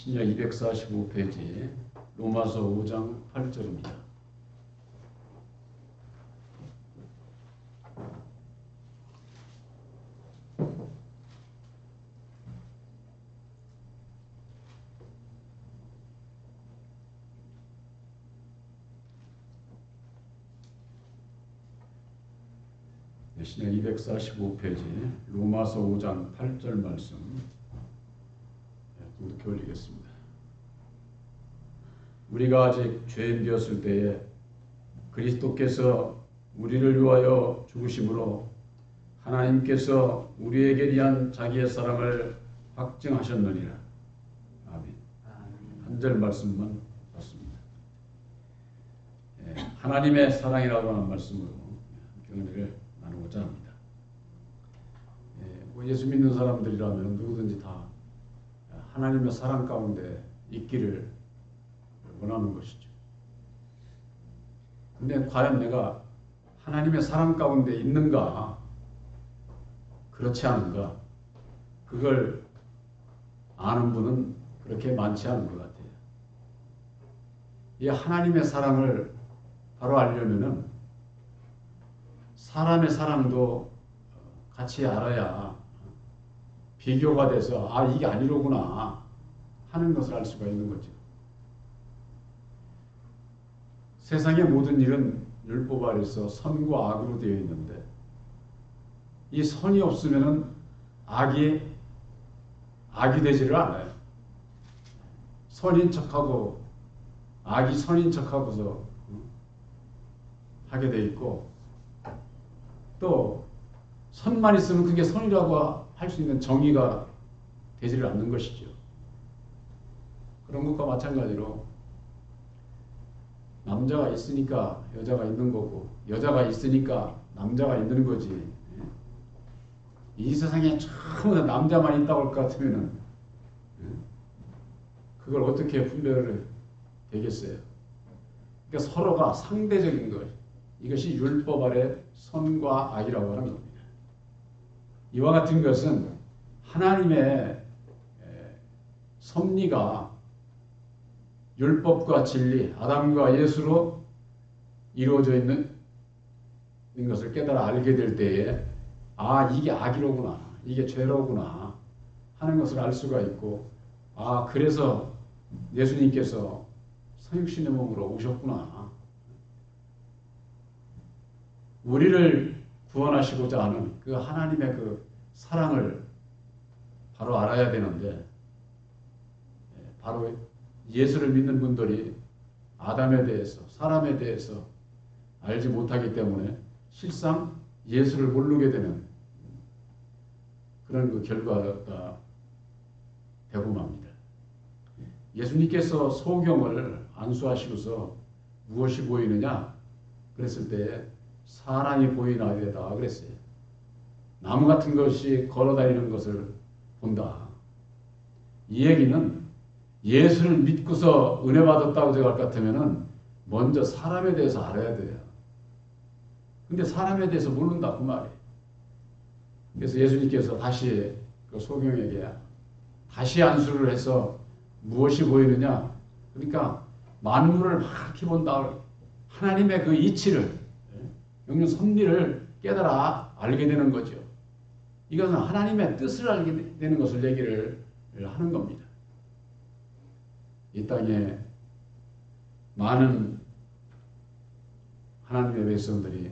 신약 245페이지 로마서 5장 8절입니다. 신약 245페이지 로마서 5장 8절 말씀 이렇게 올리겠습니다. 우리가 아직 죄인 되었을 때에 그리스도께서 우리를 위하여 죽으심으로 하나님께서 우리에게 대한 자기의 사랑을 확증하셨느니라. 아멘. 한 절 말씀만 봤습니다. 하나님의 사랑이라고 하는 말씀으로 은혜를 나누고자 합니다. 예수 믿는 사람들이라면 누구든지 다 하나님의 사랑 가운데 있기를 원하는 것이죠. 근데 과연 내가 하나님의 사랑 가운데 있는가, 그렇지 않은가, 그걸 아는 분은 그렇게 많지 않은 것 같아요. 이 하나님의 사랑을 바로 알려면은 사람의 사랑도 같이 알아야 비교가 돼서 이게 아니로구나 하는 것을 알 수가 있는 거죠. 세상의 모든 일은 율법 아래서 선과 악으로 되어 있는데 이 선이 없으면은 악이 되지를 않아요. 선인 척하고 악이 선인 척하고서 하게 돼 있고, 또 선만 있으면 그게 선이라고 할 수 있는 정의가 되지를 않는 것이죠. 그런 것과 마찬가지로 남자가 있으니까 여자가 있는 거고 여자가 있으니까 남자가 있는 거지. 이 세상에 전부 다 남자만 있다고 할 것 같으면은 그걸 어떻게 분별을 되겠어요? 그러니까 서로가 상대적인 것, 이것이 율법 아래 선과 악이라고 하는 겁니다. 이와 같은 것은 하나님의 섭리가 율법과 진리, 아담과 예수로 이루어져 있는 것을 깨달아 알게 될 때에 이게 악이로구나, 이게 죄로구나 하는 것을 알 수가 있고, 그래서 예수님께서 성육신의 몸으로 오셨구나, 우리를 구원하시고자 하는 그 하나님의 그 사랑을 바로 알아야 되는데, 바로 예수를 믿는 분들이 아담에 대해서, 사람에 대해서 알지 못하기 때문에 실상 예수를 모르게 되는 그런 그 결과가 되고 맙니다. 예수님께서 소경을 안수하시고서 무엇이 보이느냐 그랬을 때 사람이 보이나이다 그랬어요. 나무 같은 것이 걸어다니는 것을 본다. 이 얘기는 예수를 믿고서 은혜 받았다고 생각할 것 같으면은 먼저 사람에 대해서 알아야 돼요. 근데 사람에 대해서 모른다 그 말이에요. 그래서 예수님께서 다시 그 소경에게 다시 안수를 해서 무엇이 보이느냐, 그러니까 만물을 막 이렇게 본다. 하나님의 그 이치를, 영영 섭리를 깨달아 알게 되는 거죠. 이것은 하나님의 뜻을 알게 되는 것을 얘기를 하는 겁니다. 이 땅에 많은 하나님의 백성들이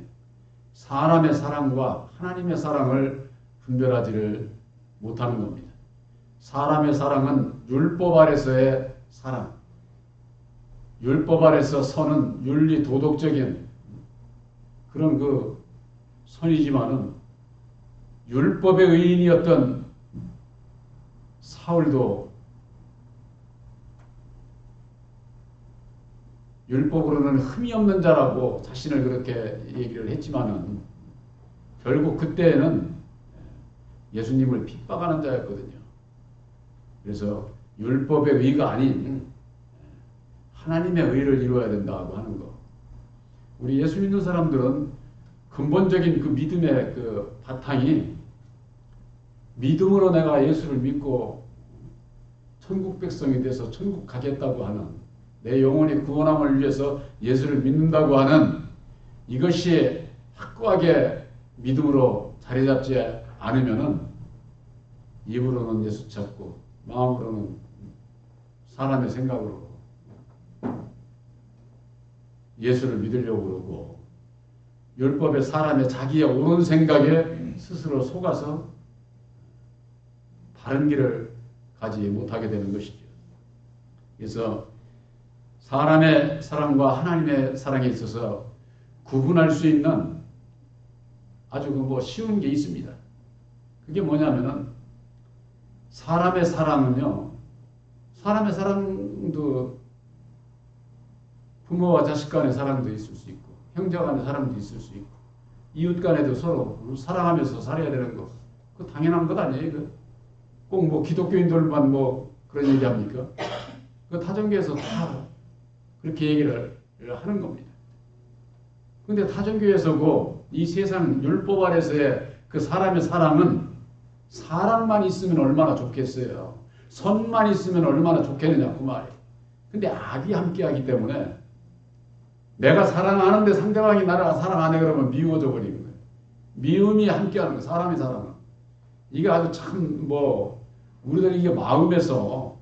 사람의 사랑과 하나님의 사랑을 분별하지를 못하는 겁니다. 사람의 사랑은 율법 아래서의 사랑, 율법 아래서 선은 윤리 도덕적인 그런 그 선이지만은 율법의 의인이었던 사울도 율법으로는 흠이 없는 자라고 자신을 그렇게 얘기를 했지만은 결국 그때는 예수님을 핍박하는 자였거든요. 그래서 율법의 의가 아닌 하나님의 의를 이루어야 된다고 하는 거. 우리 예수 믿는 사람들은 근본적인 그 믿음의 그 바탕이 믿음으로 내가 예수를 믿고 천국 백성이 돼서 천국 가겠다고 하는, 내 영혼의 구원함을 위해서 예수를 믿는다고 하는 이것이 확고하게 믿음으로 자리 잡지 않으면은 입으로는 예수 찾고 마음으로는 사람의 생각으로 예수를 믿으려고 그러고 율법의 사람의 자기의 옳은 생각에 스스로 속아서 바른 길을 가지 못하게 되는 것이죠. 그래서 사람의 사랑과 하나님의 사랑에 있어서 구분할 수 있는 아주 쉬운 게 있습니다. 그게 뭐냐면은 사람의 사랑은요, 사람의 사랑도 부모와 자식 간의 사랑도 있을 수 있고 형제 간의 사랑도 있을 수 있고 이웃 간에도 서로 사랑하면서 살아야 되는 거, 그거 당연한 것 아니에요? 꼭 기독교인들만 그런 얘기 합니까? 그 타종교에서 다 그렇게 얘기를 하는 겁니다. 근데 타종교에서고 이 세상 율법 아래서의 그 사람의 사랑은 사랑만 있으면 얼마나 좋겠어요. 선만 있으면 얼마나 좋겠느냐 그 말이에요. 근데 악이 함께하기 때문에 내가 사랑하는데 상대방이 나를 사랑 안 해 그러면 미워져 버리는 거예요. 미움이 함께하는 거예요. 사람의 사랑은. 이게 아주 참 우리들 이게 마음에서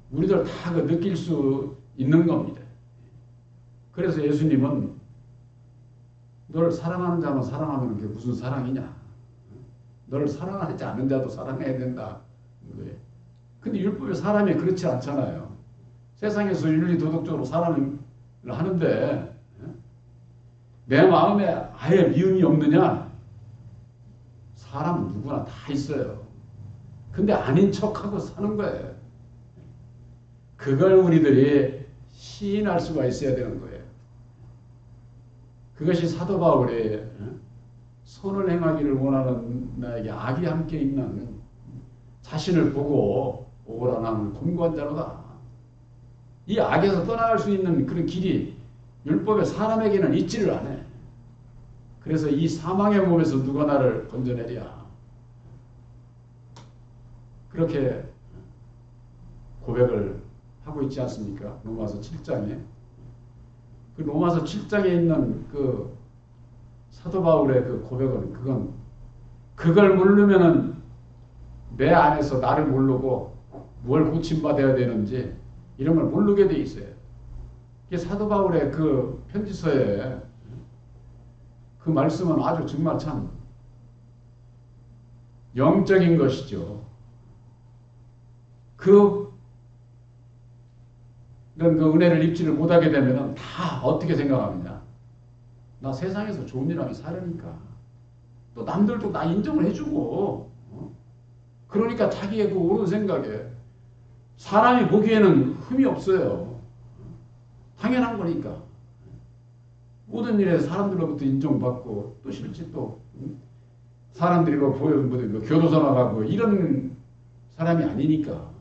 우리들 다 느낄 수 있는 겁니다. 그래서 예수님은 너를 사랑하는 자만 사랑하면 그게 무슨 사랑이냐? 너를 사랑하지 않는 자도 사랑해야 된다. 근데 율법의 사람이 그렇지 않잖아요. 세상에서 윤리 도덕적으로 사랑을 하는데 내 마음에 아예 미움이 없느냐? 사람은 누구나 다 있어요. 근데 아닌 척하고 사는 거예요. 그걸 우리들이 시인할 수가 있어야 되는 거예요. 그것이 사도 바울의 선을 행하기를 원하는 나에게 악이 함께 있는 자신을 보고 오라 나는 곤고한 자로다. 이 악에서 떠나갈 수 있는 그런 길이 율법의 사람에게는 있지를 않아요. 그래서 이 사망의 몸에서 누가 나를 건져내랴. 그렇게 고백을 하고 있지 않습니까? 로마서 7장에. 그 로마서 7장에 있는 그 사도 바울의 그 고백은 그걸 모르면은 내 안에서 나를 모르고 뭘 고침받아야 되는지 이런 걸 모르게 돼 있어요. 이게 사도 바울의 그 편지서에 그 말씀은 아주 정말 참 영적인 것이죠. 그런 그 은혜를 입지를 못하게 되면 다 어떻게 생각합니다. 나 세상에서 좋은 일 하면 사려니까. 또 남들도 나 인정을 해주고. 그러니까 자기의 그 옳은 생각에 사람이 보기에는 흠이 없어요. 당연한 거니까. 모든 일에 사람들로부터 인정받고 또 실제 또 사람들이 보여준 교도소 나가고 이런 사람이 아니니까.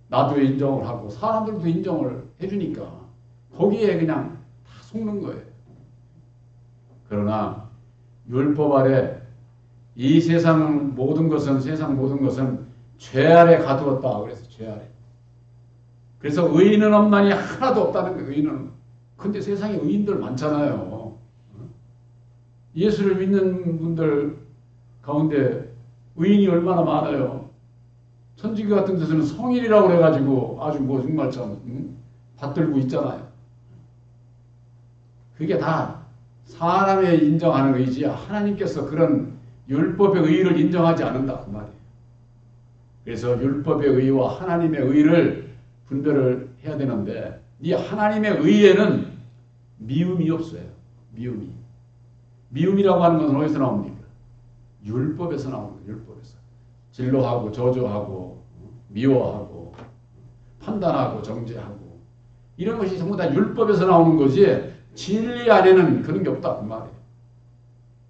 나도 인정을 하고 사람들도 인정을 해주니까 거기에 그냥 다 속는 거예요. 그러나 율법 아래 이 세상 모든 것은 죄 아래 가두었다. 그래서 죄 아래. 그래서 의인은 없나니 하나도 없다는 거예요. 의인은. 근데 세상에 의인들 많잖아요. 예수를 믿는 분들 가운데 의인이 얼마나 많아요. 천주교 같은 데서는 성일이라고 그래가지고 아주 정말 참 받들고 있잖아요. 그게 다 사람의 인정하는 의지, 하나님께서 그런 율법의 의를 인정하지 않는다 그 말이에요. 그래서 율법의 의와 하나님의 의를 분별을 해야 되는데 이 하나님의 의에는 미움이 없어요. 미움이라고 하는 것은 어디서 나옵니까? 율법에서 나오는 거예요. 율법에서. 진로하고 저주하고 미워하고 판단하고 정죄하고 이런 것이 전부 다 율법에서 나오는 거지 진리 안에는 그런 게 없다 그 말이에요.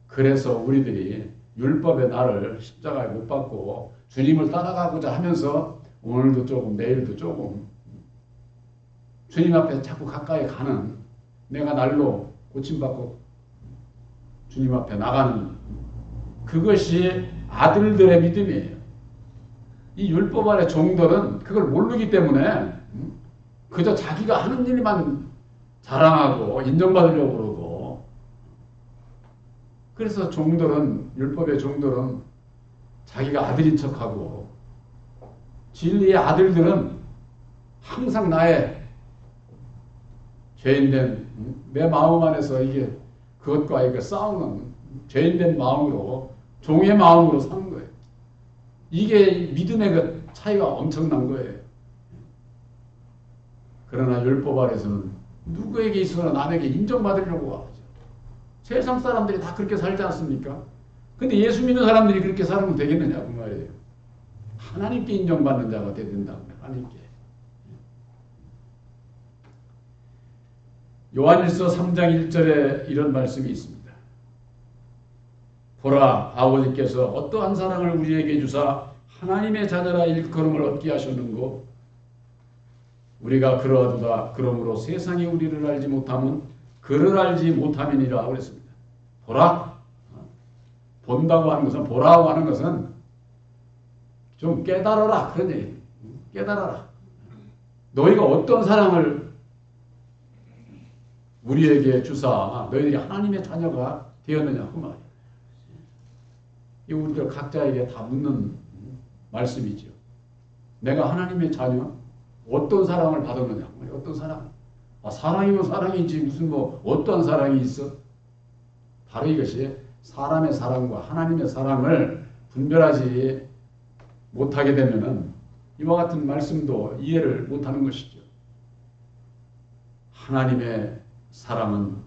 그래서 우리들이 율법의 나를 십자가에 못 박고 주님을 따라가고자 하면서 오늘도 조금 내일도 조금 주님 앞에 자꾸 가까이 가는 내가 날로 고침받고 주님 앞에 나가는 그것이 아들들의 믿음이에요. 이 율법 아래 종들은 그걸 모르기 때문에 그저 자기가 하는 일만 자랑하고 인정받으려고 그러고, 그래서 종들은, 율법의 종들은 자기가 아들인 척하고, 진리의 아들들은 항상 나의 죄인된 내 마음 안에서 이게 그것과 이게 싸우는 죄인된 마음으로, 종의 마음으로 사는 거예요. 이게 믿음의 그 차이가 엄청난 거예요. 그러나 율법 아래서는 누구에게 있어서나 남에게 인정받으려고 하죠. 세상 사람들이 다 그렇게 살지 않습니까? 근데 예수 믿는 사람들이 그렇게 살면 되겠느냐 그 말이에요. 하나님께 인정받는 자가 돼야 된다고. 하나님께. 요한일서 3장 1절에 이런 말씀이 있습니다. 보라, 아버지께서 어떠한 사랑을 우리에게 주사 하나님의 자녀라 일컬음을 얻게 하셨는고, 우리가 그러하도다. 그러므로 세상이 우리를 알지 못하면 그를 알지 못함이니라 그랬습니다. 보라, 본다고 하는 것은, 보라고 하는 것은 좀 깨달아라 그런 얘기예요. 깨달아라. 너희가 어떤 사랑을 우리에게 주사 너희들이 하나님의 자녀가 되었느냐 그 말이에요. 이 우리들 각자에게 다 묻는 말씀이죠. 내가 하나님의 자녀? 어떤 사랑을 받았느냐? 어떤 사랑? 사랑이면 사랑이지 무슨 뭐 어떠한 사랑이 있어? 바로 이것이 사람의 사랑과 하나님의 사랑을 분별하지 못하게 되면은 이와 같은 말씀도 이해를 못하는 것이죠. 하나님의 사랑은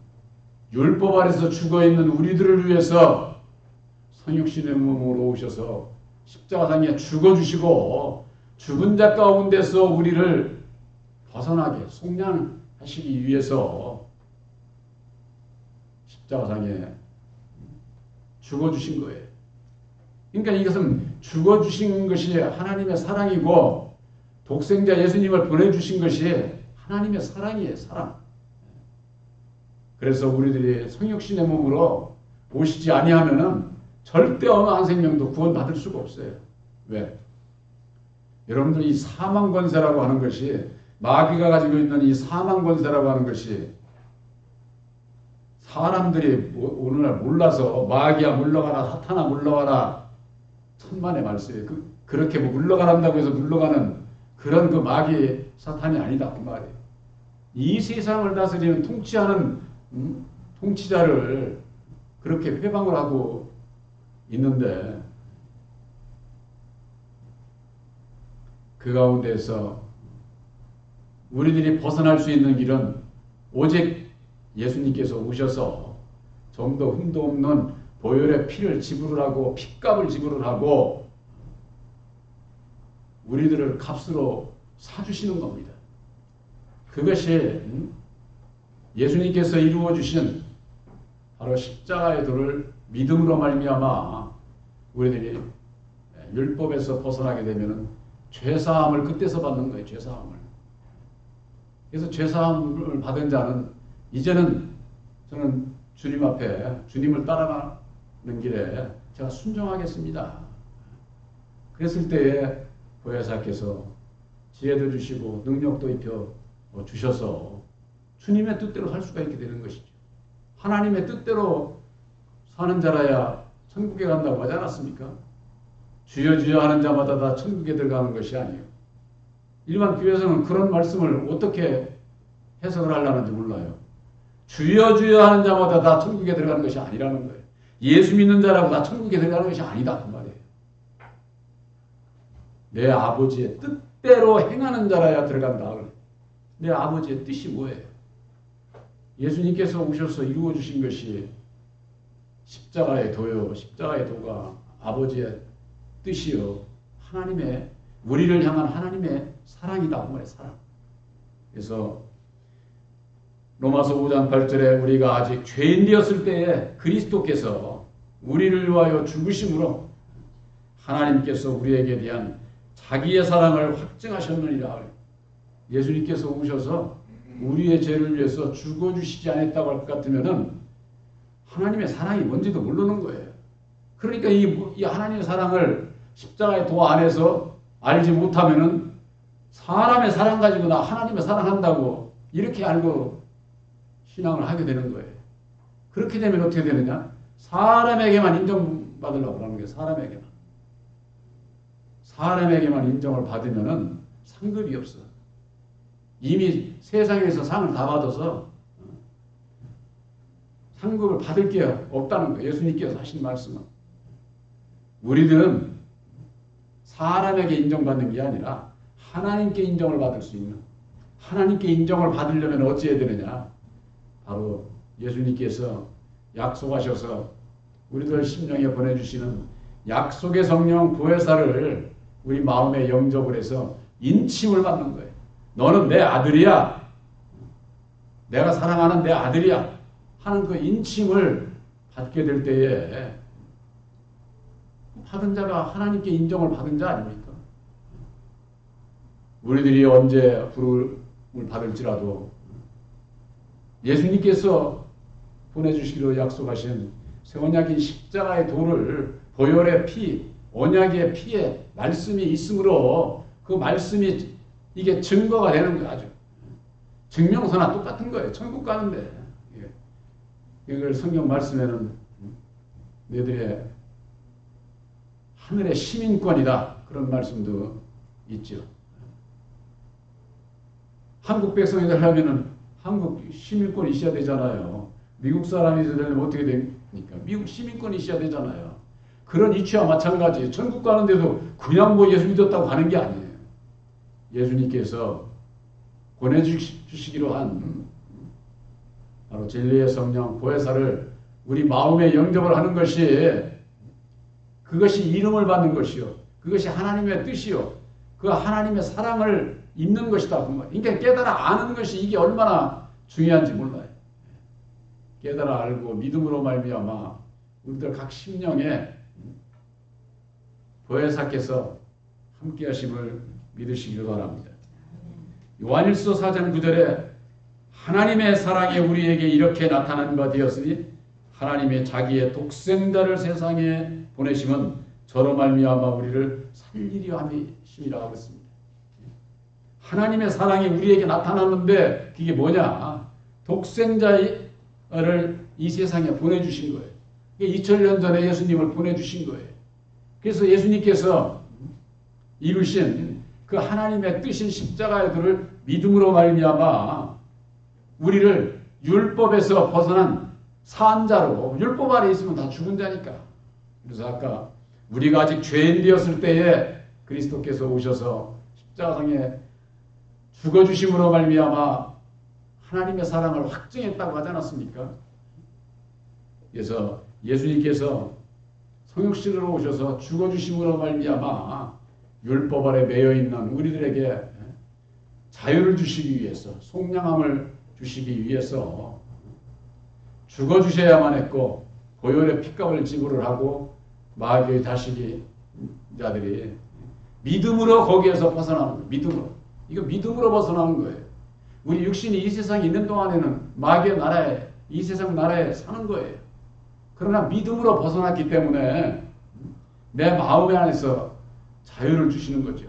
율법 아래서 죽어있는 우리들을 위해서 성육신의 몸으로 오셔서 십자가상에 죽어주시고 죽은 자 가운데서 우리를 벗어나게 속량하시기 위해서 십자가상에 죽어주신 거예요. 그러니까 이것은 죽어주신 것이 하나님의 사랑이고 독생자 예수님을 보내주신 것이 하나님의 사랑이에요. 사랑. 그래서 우리들이 성육신의 몸으로 오시지 아니하면은 절대 어느 한 생명도 구원받을 수가 없어요. 왜? 여러분들 이 사망 권세라고 하는 것이, 마귀가 가지고 있는 이 사망 권세라고 하는 것이 사람들이 오늘날 몰라서 마귀야 물러가라, 사탄아 물러가라, 천만의 말씀이에요. 그렇게 뭐 물러가란다고 해서 물러가는 그런 그 마귀 사탄이 아니다 그 말이에요. 이 세상을 다스리는 통치하는 통치자를 그렇게 회방을 하고 있는데, 그 가운데서 우리들이 벗어날 수 있는 길은 오직 예수님께서 오셔서 좀 더 흠도 없는 보혈의 피를 지불을 하고 핏값을 지불을 하고 우리들을 값으로 사주시는 겁니다. 그것이 예수님께서 이루어 주신 바로 십자가의 도를 믿음으로 말미암아 우리들이 율법에서 벗어나게 되면은 죄사함을 그때서 받는 거예요. 죄사함을. 그래서 죄사함을 받은 자는 이제는 저는 주님 앞에 주님을 따라가는 길에 제가 순종하겠습니다. 그랬을 때에 보혜사께서 지혜도 주시고 능력도 입혀 주셔서 주님의 뜻대로 살 수가 있게 되는 것이죠. 하나님의 뜻대로 사는 자라야 천국에 간다고 하지 않았습니까? 주여 주여 하는 자마다 다 천국에 들어가는 것이 아니에요. 일반 교회에서는 그런 말씀을 어떻게 해석을 하려는지 몰라요. 주여 주여 하는 자마다 다 천국에 들어가는 것이 아니라는 거예요. 예수 믿는 자라고 다 천국에 들어가는 것이 아니다 그 말이에요. 내 아버지의 뜻대로 행하는 자라야 들어간다. 내 아버지의 뜻이 뭐예요? 예수님께서 오셔서 이루어 주신 것이 십자가의 도요. 십자가의 도가 아버지의 뜻이요. 하나님의, 우리를 향한 하나님의 사랑이다. 그 말이에요. 사랑. 그래서 로마서 5장 8절에 우리가 아직 죄인 되었을 때에 그리스도께서 우리를 위하여 죽으심으로 하나님께서 우리에게 대한 자기의 사랑을 확증하셨느니라. 예수님께서 오셔서 우리의 죄를 위해서 죽어주시지 않았다고 할 것 같으면은 하나님의 사랑이 뭔지도 모르는 거예요. 그러니까 이 하나님의 사랑을 십자가의 도 안에서 알지 못하면은 사람의 사랑 가지고 나 하나님의 사랑한다고 이렇게 알고 신앙을 하게 되는 거예요. 그렇게 되면 어떻게 되느냐? 사람에게만 인정받으려고 하는 거예요. 사람에게만. 사람에게만 인정을 받으면은 상급이 없어. 이미 세상에서 상을 다 받아서 상급을 받을 게 없다는 거예요. 예수님께서 하신 말씀은. 우리들은 사람에게 인정받는 게 아니라 하나님께 인정을 받을 수 있는, 하나님께 인정을 받으려면 어찌해야 되느냐? 바로 예수님께서 약속하셔서 우리들 심령에 보내주시는 약속의 성령 보혜사를 우리 마음에 영접을 해서 인침을 받는 거예요. 너는 내 아들이야. 내가 사랑하는 내 아들이야. 하는 그 인침을 받게 될 때에 받은 자가 하나님께 인정을 받은 자 아닙니까? 우리들이 언제 부름을 받을지라도 예수님께서 보내주시기로 약속하신 새 언약인 십자가의 도를 보혈의 피, 언약의 피에 말씀이 있으므로 그 말씀이 이게 증거가 되는 거예요. 아주 증명서나 똑같은 거예요. 천국 가는데 이걸 성경 말씀에는 너희들의 하늘의 시민권이다 그런 말씀도 있죠. 한국 백성이들 하면은 한국 시민권이 있어야 되잖아요. 미국 사람이 되려면 어떻게 됩니까? 미국 시민권이 있어야 되잖아요. 그런 이치와 마찬가지. 천국 가는데도 그냥 뭐 예수 믿었다고 가는 게 아니에요. 예수님께서 보내주시기로 한 바로 진리의 성령 보혜사를 우리 마음에 영접을 하는 것이 그것이 이름을 받는 것이요. 그것이 하나님의 뜻이요. 그 하나님의 사랑을 입는 것이다. 그러니까 깨달아 아는 것이 이게 얼마나 중요한지 몰라요. 깨달아 알고 믿음으로 말미암아 우리들 각 심령에 보혜사께서 함께 하심을 믿으시길 바랍니다. 요한일서 4장 9절에 하나님의 사랑이 우리에게 이렇게 나타난 바 되었으니 하나님의 자기의 독생자를 세상에 보내심은 저로 말미암아 우리를 살리려 함이심이라 하고 있습니다. 하나님의 사랑이 우리에게 나타났는데 그게 뭐냐? 독생자를 이 세상에 보내주신 거예요. 2000년 전에 예수님을 보내주신 거예요. 그래서 예수님께서 이루신 그 하나님의 뜻인 십자가의 도를 믿음으로 말미암아 우리를 율법에서 벗어난 산 자로, 율법 아래 있으면 다 죽은 자니까. 그래서 아까 우리가 아직 죄인 되었을 때에 그리스도께서 오셔서 십자가상에 죽어주심으로 말미암아 하나님의 사랑을 확증했다고 하지 않았습니까? 그래서 예수님께서 성육신으로 오셔서 죽어주심으로 말미암아 율법 아래 매여 있는 우리들에게 자유를 주시기 위해서, 속량함을 주시기 위해서 죽어주셔야만 했고 보혈의 핏값을 지불을 하고 마귀의 자식자들이 믿음으로 거기에서 벗어나는 거예요. 믿음으로. 이거 믿음으로 벗어나는 거예요. 우리 육신이 이 세상에 있는 동안에는 마귀의 나라에, 이 세상 나라에 사는 거예요. 그러나 믿음으로 벗어났기 때문에 내 마음 안에서 자유를 주시는 거죠.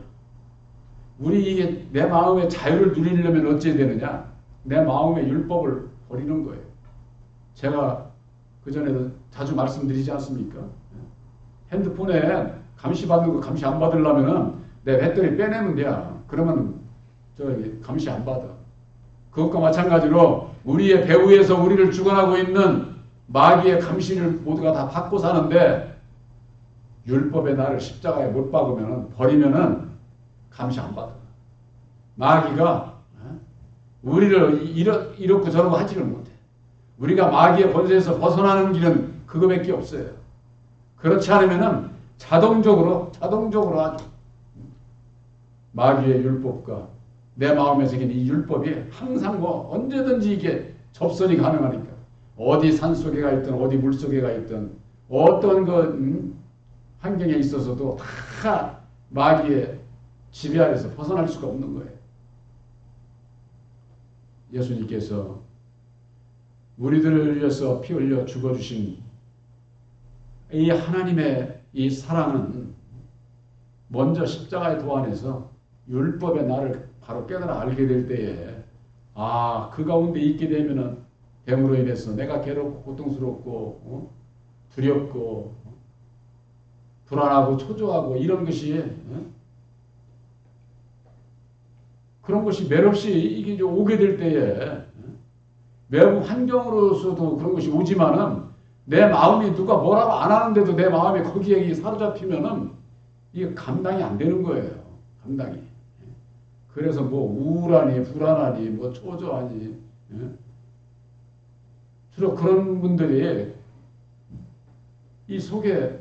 우리 이게 내 마음의 자유를 누리려면 어찌해야 되느냐? 내 마음의 율법을 버리는 거예요. 제가 그전에도 자주 말씀드리지 않습니까? 핸드폰에 감시 받는 거 감시 안 받으려면은 내 배터리 빼내면 돼요. 그러면 감시 안 받아. 그것과 마찬가지로 우리의 배후에서 우리를 주관하고 있는 마귀의 감시를 모두가 다 받고 사는데 율법의 나를 십자가에 못 박으면은 버리면은 감시 안 받아. 마귀가 우리를 이렇고 저렇고 하지를 못해. 우리가 마귀의 권세에서 벗어나는 길은 그거밖에 없어요. 그렇지 않으면은 자동적으로 아주 마귀의 율법과 내 마음에 새긴 이 율법이 항상 뭐 언제든지 이게 접선이 가능하니까 어디 산속에 가 있든 어디 물속에 가 있든 어떤 그 환경에 있어서도 다 마귀의 지배 아래서 벗어날 수가 없는 거예요. 예수님께서 우리들을 위해서 피 흘려 죽어주신 이 하나님의 이 사랑은 먼저 십자가의 도안에서 율법의 나를 바로 깨달아 알게 될 때에 그 가운데 있게 되면은 뱀으로 인해서 내가 괴롭고 고통스럽고 두렵고 불안하고 초조하고 이런 것이 그런 것이 매없이 이게 이제 오게 될 때에 매우 환경으로서도 그런 것이 오지만은 내 마음이 누가 뭐라고 안 하는데도 내 마음이 거기에 사로잡히면은 이게 감당이 안 되는 거예요. 감당이. 그래서 뭐 우울하니 불안하니 뭐 초조하니 주로 그런 분들이 이 속에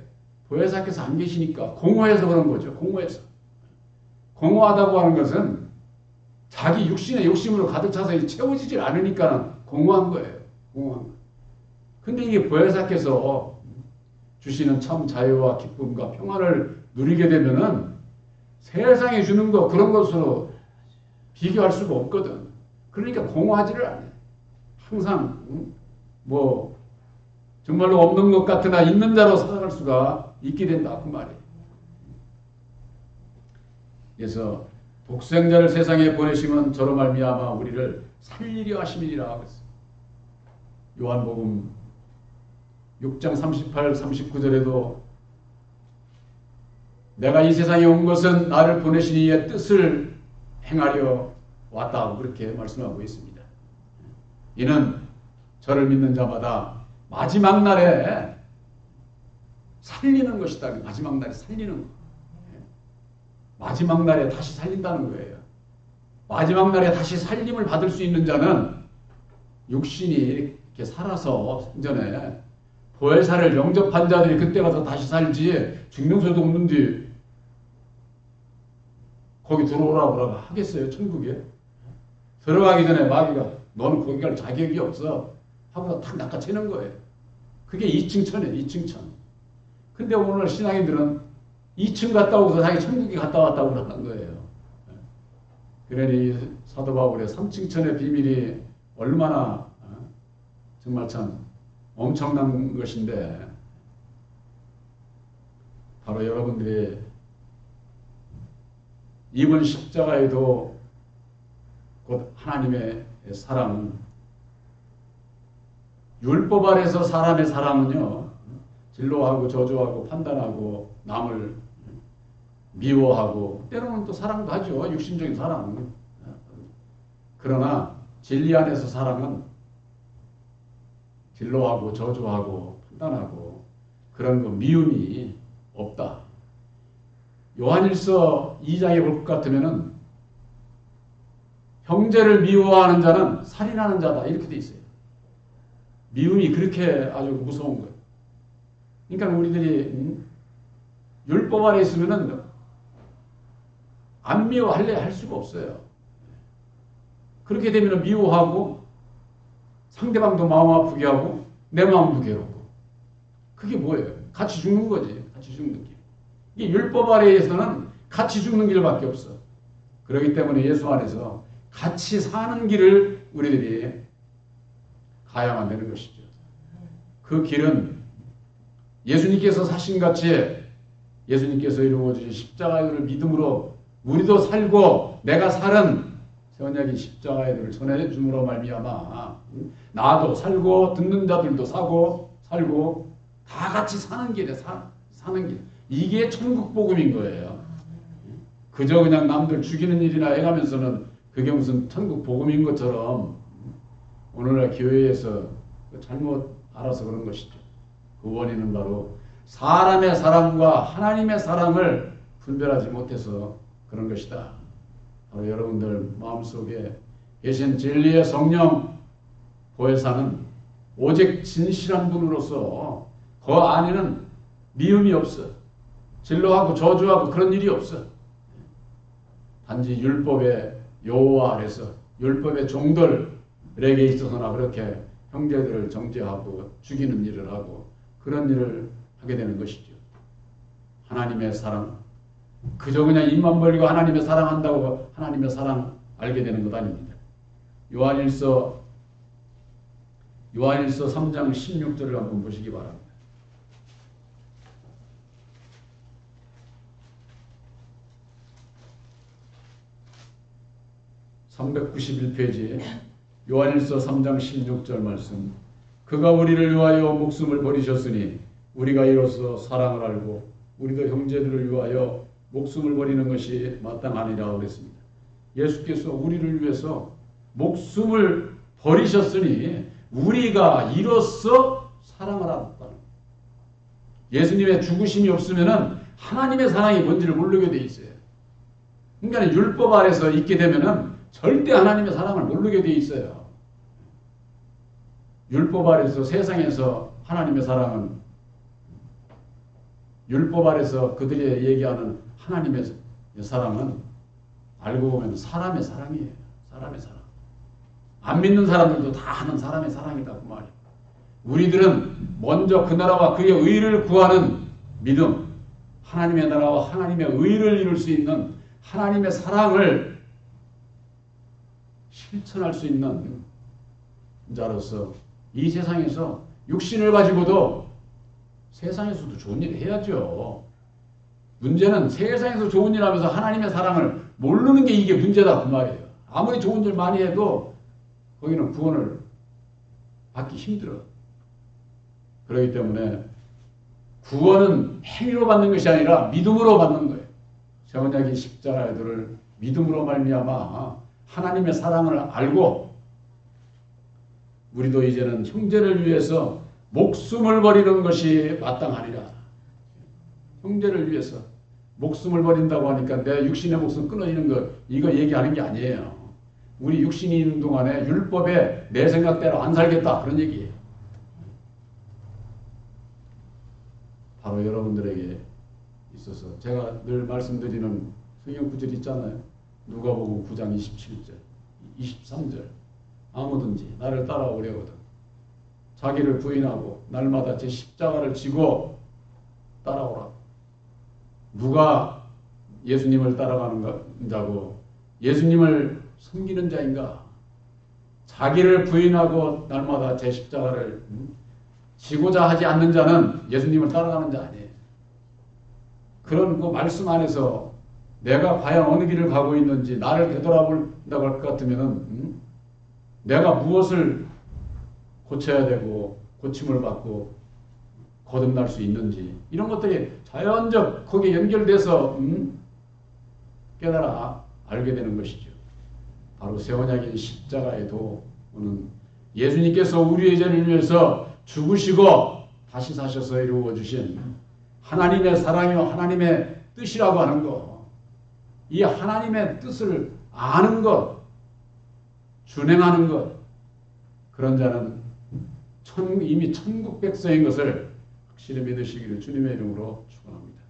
보혜사께서 안 계시니까 공허해서 그런 거죠. 공허해서. 공허하다고 하는 것은 자기 육신의 욕심으로 가득 차서 채워지질 않으니까 공허한 거예요. 공허한 거. 근데 이게 보혜사께서 주시는 참 자유와 기쁨과 평안을 누리게 되면은 세상에 주는 거 그런 것으로 비교할 수가 없거든. 그러니까 공허하지를 않아요. 항상 뭐 정말로 없는 것 같으나 있는 자로 살아갈 수가 있게 된다 그 말이에요. 그래서 독생자를 세상에 보내시면 저로 말미암아 우리를 살리려 하심이니라 그랬어요. 요한복음 6장 38, 39절에도 내가 이 세상에 온 것은 나를 보내신 이의 뜻을 행하려 왔다고 그렇게 말씀하고 있습니다. 이는 저를 믿는 자마다 마지막 날에 살리는 것이다. 마지막 날에 살리는 거. 마지막 날에 다시 살린다는 거예요. 마지막 날에 다시 살림을 받을 수 있는 자는 육신이 이렇게 살아서 생전에 보혜사를 영접한 자들이 그때 가서 다시 살지 죽는 소도 없는데 거기 들어오라고 하겠어요. 천국에. 들어가기 전에 마귀가 너는 거기 갈 자격이 없어 하고 탁 낚아채는 거예요. 그게 2층 천이에요. 2층 천. 근데 오늘 신앙인들은 2층 갔다 오고서 자기 천국에 갔다 왔다고 그러는 거예요. 그러니 사도 바울의 3층 천의 비밀이 얼마나 정말 참 엄청난 것인데 바로 여러분들이 이번 십자가에도 곧 하나님의 사랑은 율법 아래서 사람의 사랑은요 진로하고 저주하고 판단하고 남을 미워하고 때로는 또 사랑도 하죠. 육신적인 사랑은. 그러나 진리 안에서 사랑은 진로하고 저주하고 판단하고 그런 거 미움이 없다. 요한일서 2장에 볼 것 같으면은 형제를 미워하는 자는 살인하는 자다 이렇게 돼 있어요. 미움이 그렇게 아주 무서운 거예요. 그러니까 우리들이 율법 아래 있으면은 안 미워할래 할 수가 없어요. 그렇게 되면 미워하고 상대방도 마음 아프게 하고 내 마음도 괴롭고 그게 뭐예요? 같이 죽는 거지. 같이 죽는 길. 이게 율법 아래에서는 같이 죽는 길밖에 없어. 그렇기 때문에 예수 안에서 같이 사는 길을 우리들이 가야만 되는 것이죠. 그 길은 예수님께서 사신 같이 예수님께서 이루어주신 십자가를 믿음으로 우리도 살고 내가 살은 새언약인 십자가의 도를 전해줌으로 말미암아 나도 살고 듣는 자들도 살고 다 같이 사는 길에 사는 길. 이게 천국 복음인 거예요. 그저 그냥 남들 죽이는 일이나 해가면서는 그게 무슨 천국 복음인 것처럼 오늘날 교회에서 잘못 알아서 그런 것이죠. 그 원인은 바로 사람의 사랑과 하나님의 사랑을 분별하지 못해서 그런 것이다. 바로 여러분들 마음속에 계신 진리의 성령 보혜사는 오직 진실한 분으로서 그 안에는 미움이 없어. 진로하고 저주하고 그런 일이 없어. 단지 율법의 여호와 아래서 율법의 종들에게 있어서나 그렇게 형제들을 정죄하고 죽이는 일을 하고 그런 일을 하게 되는 것이죠. 하나님의 사랑. 그저 그냥 입만 벌리고 하나님의 사랑한다고 하나님의 사랑 알게 되는 것 아닙니다. 요한일서 3장 16절을 한번 보시기 바랍니다. 391페이지 요한일서 3장 16절 말씀. 그가 우리를 위하여 목숨을 버리셨으니 우리가 이로써 사랑을 알고 우리도 형제들을 위하여 목숨을 버리는 것이 마땅하니라 그랬습니다. 예수께서 우리를 위해서 목숨을 버리셨으니 우리가 이로써 사랑을 한다. 예수님의 죽으심이 없으면은 하나님의 사랑이 뭔지를 모르게 돼 있어요. 그러니까 율법 아래서 있게 되면은 절대 하나님의 사랑을 모르게 돼 있어요. 율법 아래서 세상에서 하나님의 사랑은 율법 아래서 그들이 얘기하는 하나님의 사랑은 알고 보면 사람의 사랑이에요. 사람의 사랑. 안 믿는 사람들도 다 하는 사람의 사랑이다 그 말이에요. 우리들은 먼저 그 나라와 그의 의를 구하는 믿음, 하나님의 나라와 하나님의 의를 이룰 수 있는 하나님의 사랑을 실천할 수 있는 자로서 이 세상에서 육신을 가지고도 세상에서도 좋은 일 해야죠. 문제는 세상에서 좋은 일 하면서 하나님의 사랑을 모르는 게 이게 문제다 그 말이에요. 아무리 좋은 일 많이 해도 거기는 구원을 받기 힘들어. 그렇기 때문에 구원은 행위로 받는 것이 아니라 믿음으로 받는 거예요. 새 언약의 십자가들을 믿음으로 말미암아 하나님의 사랑을 알고 우리도 이제는 형제를 위해서 목숨을 버리는 것이 마땅하리라. 형제를 위해서 목숨을 버린다고 하니까 내 육신의 목숨 끊어지는 것 이거 얘기하는 게 아니에요. 우리 육신이 있는 동안에 율법에 내 생각대로 안 살겠다 그런 얘기예요. 바로 여러분들에게 있어서 제가 늘 말씀드리는 성경 구절 있잖아요. 누가복음 9장 27절, 23절. 아무든지 나를 따라오려거든 자기를 부인하고 날마다 제 십자가를 지고 따라오라. 누가 예수님을 따라가는 자고 예수님을 섬기는 자인가? 자기를 부인하고 날마다 제 십자가를 지고자 하지 않는 자는 예수님을 따라가는 자 아니에요. 그런 그 말씀 안에서 내가 과연 어느 길을 가고 있는지 나를 되돌아본다고 할 것 같으면은 내가 무엇을 고쳐야 되고 고침을 받고 거듭날 수 있는지 이런 것들이 자연적 거기에 연결돼서 깨달아 알게 되는 것이죠. 바로 새 언약인 십자가의 도는 예수님께서 우리의 죄를 위해서 죽으시고 다시 사셔서 이루어 주신 하나님의 사랑이요 하나님의 뜻이라고 하는 것. 이 하나님의 뜻을 아는 것, 준행하는 것. 그런 자는 이미 천국 백성인 것을 확실히 믿으시기를 주님의 이름으로 축원합니다.